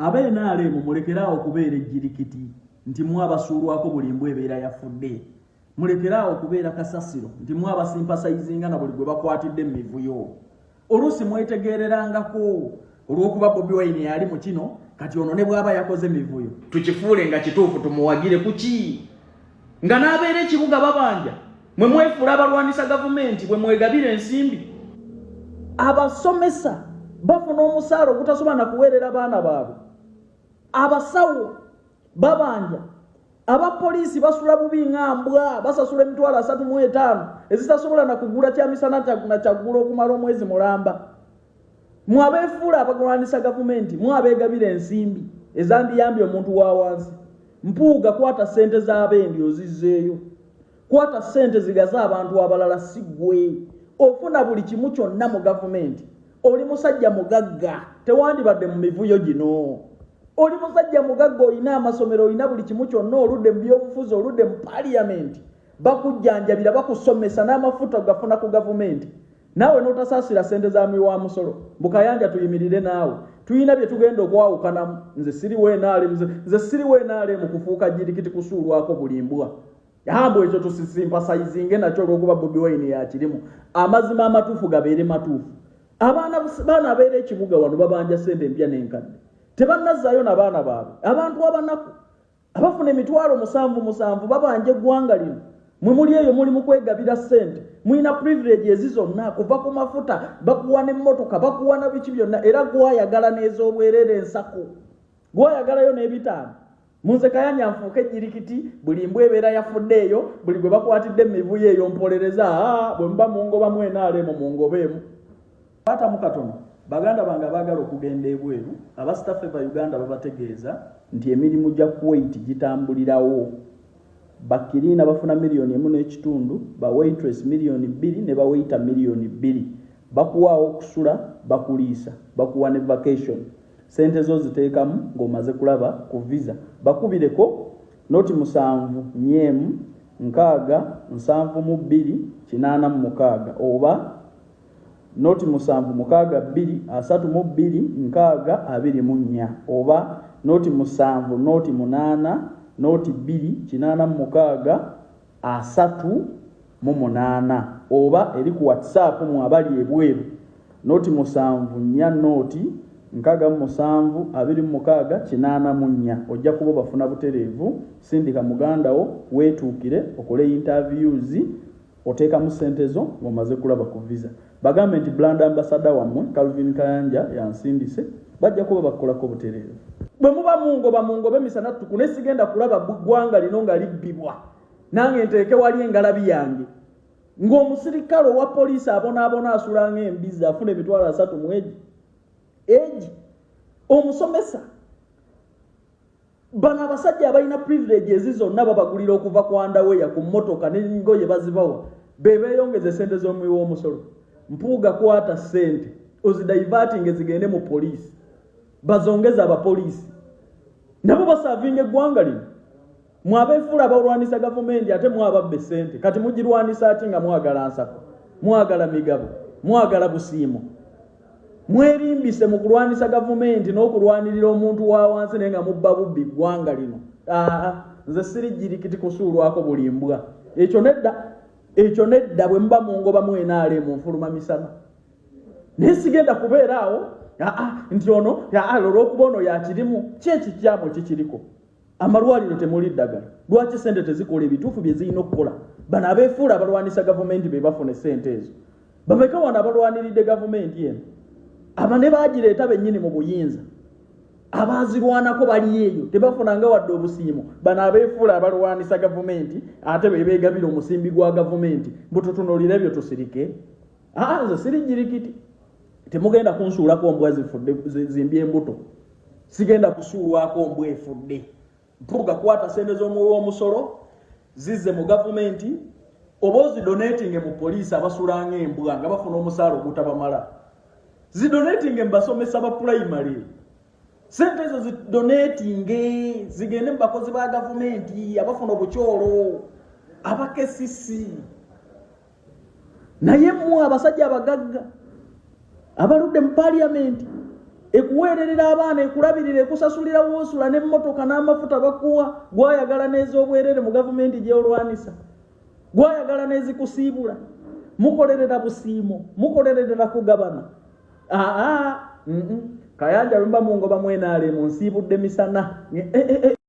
abe NRM mulekerawo kubeera ejjirikiti nti mwabasuulwako buli mbwa ebeera yafudde. Mulekerawo kubeera kasasiro nti mwabasimpasayizinga na buli gwe bakwatidde mu mivuyo. Oluusi mwetegererangako olw'okuba Bobi Wine yali mu kino kati ono ne bw'aba yakoze mivuyo tukifuule nga kituufu tumuwagire kuki nga n'abeera ekibuga babanja mwe mwefuula abalwanisa gavumenti bwe mwegabira ensimbi. Abasomesa bafuna omusaala ogutasobola na kuweerera abaana baabwe. Abasawo babanja, abapoliisi basula bubi ng'ambwa basasula emitwalo 35 ezitasobola na kugula kyamisana na kyaggulo okumala omwezi mulamba. Mwabeefuula abalwanisa gavumenti mwabeegabira ensimbi ezandiyambye omuntu wa wansi. Mpuuga kwata ssente z'abendi ozizzeeyo, kwata ssente zigaza abantu abalala siggwe. Ofuna buli kimu kyonna mu gavumenti. Oli musajja mugagga tewandibadde mu mivuyo gino. Oli musajja mugagga olina amasomero olina buli kimu kyonna oludde mu byobufuzi oludde mu parliament bakujjanjabira bakusomesa n'amafuta gafuna ku gavumenti. Naawe n'otasaasira ssente za miwa musolo bukayanja tuyimirire naawe tuyina bye tugenda okwawukanamu. Nze siriwe NRM mu kufuuka jirikiti kusuulwako buli mbwa. Yambo ekyo tusisimpasayizinge nakyo olw'okuba Bobi Wine yakirimu. Amazima amatuufu gabeere matuufu. Baana abeera ekibuga wano babanja ssente empya n'enkadde tebannazaayo n'abaana baabwe. Abantu abanaku abafuna emitwalo 7 babanja eggwanga lino mwe muli eyo muli mu kwegabira ssente. Mulina privilege ezizonna kuva ku mafuta bakuwa n'emmotoka bakuwa na biki byonna era gwayagala n'ez'obwerere ensako gwayagalayo n'ebitaano. Munze kayanya nfuuke ejjirikiti buli mbwa ebeera yafudde eyo buli gwe bakwatidde mu mivuyo eyo mpolereza bwe muba mungobamu NRM mungobeemu. Pata mukatono baganda bange abaagala okugenda ebweru abasitaffe ba Uganda babategeeza nti emirimu gya Kuwait gitambulirawo. Bakirina bafuna $1 million, ba waitress $2 million ne ba waiter $2 million. Bakuwaawo okusula bakuliisa bakuwa ne vacation. Sente zo ziteekamu ng'omaze kulaba ku visa. Bakubireko noti 7 nyemu 6 7 2 86 oba noti 7 6 2 3 2 6 24 oba noti 7 noti 8 noti 2 86 3 oba eri ku WhatsApp mu abali ebweru noti 7 4 noti 6 7 26 ojja kuba bafuna butereevu. Sindika mugandawo weetuukire okole interviews oteeka mu ssente zo omaze kulaba ku visa. Bagambe nti brand ambassador wammwe Calvin Kayanja yansindise bajja kuba bakolako butereevu. Bwe muba mungobe misana tukune sigenda kulaba ggwanga lino nga libbibwa nange nteeke wali engalabi yange ng'omusirikale owa poliisi abonaabona asula ng'embizi afuna emitwalo 3 mwezi. Omusomesa bana abasajja abalina privilege ezizonna babagulira okuva ku andaweya ku mmotoka n'engoye bazibawa bebeeyongeze ssente z'omuwi w'omusolo. Mpuuga kwata ssente ozidiverting zigende mu poliisi bazongeza abapoliisi nabo basaavinga eggwanga lino. Mwabeefuula abalwanisa gavumenti ate mwababbe ssente kati mugirwanisa ate nga mwagala nsako mwagala migabo mwagala busiimo. Mwerimbise mu kulwanisa gavumenti n'okulwanirira omuntu wa wansi naye nga mubba bubbi ggwanga lino. Nze sirijjirikiti kusuulwako buli mbwa. Ekyo nedda bwe muba mungoba mu NRM nfuluma misana. Naye sigenda kubeera awo nti ono olw'okuba ono yakirimu kyekikyamu kikiriko. Amalwaliro temuli ddagala. Lwaki ssente tezikola ebituufu bye zirina okukola? Bano abeefuula abalwanisa gavumenti be bafune ssente ezo. Bameka wano abalwaniridde gavumenti eno abane baagireeta bennyini mu buyinza abazirwanako bali eyo tebafunanga wadde obusiimo. Bano abeefuula abalwanisa gavumenti ate bebeegabira omusimbi gwa gavumenti mbututunulire ebyo tusirike. Nze sirijjirikiti temugenda kunsuulako mbwa zifudde zimbye embuto. Sigenda kusuulwako mbwa efudde. Mpuuga kwata ssente z'omuwi w'omusolo zizze mu gavumenti oba ozidonating mu poliisi abasulanga embwa nga bafuna omusaala ogutabamala. Zidonating mbasomesa ba primary. Sente ezo zidonating zigende mu bakozi ba gavumenti abafuna obukyolo abakesisi. Naye mmwe abasajja abagagga abaludde mu parliament ekuweererera abaana ekulabirira ekusasulira wosula n'emmotoka n'amafuta bakuwa gwayagala n'ez'obwerere mu gavumenti gy'olwanisa gwayagala n'ezikusiibula mukolerera busiimo mukolerera kugabana kayanja lumba mungoba mwenale mu nsiibudde misana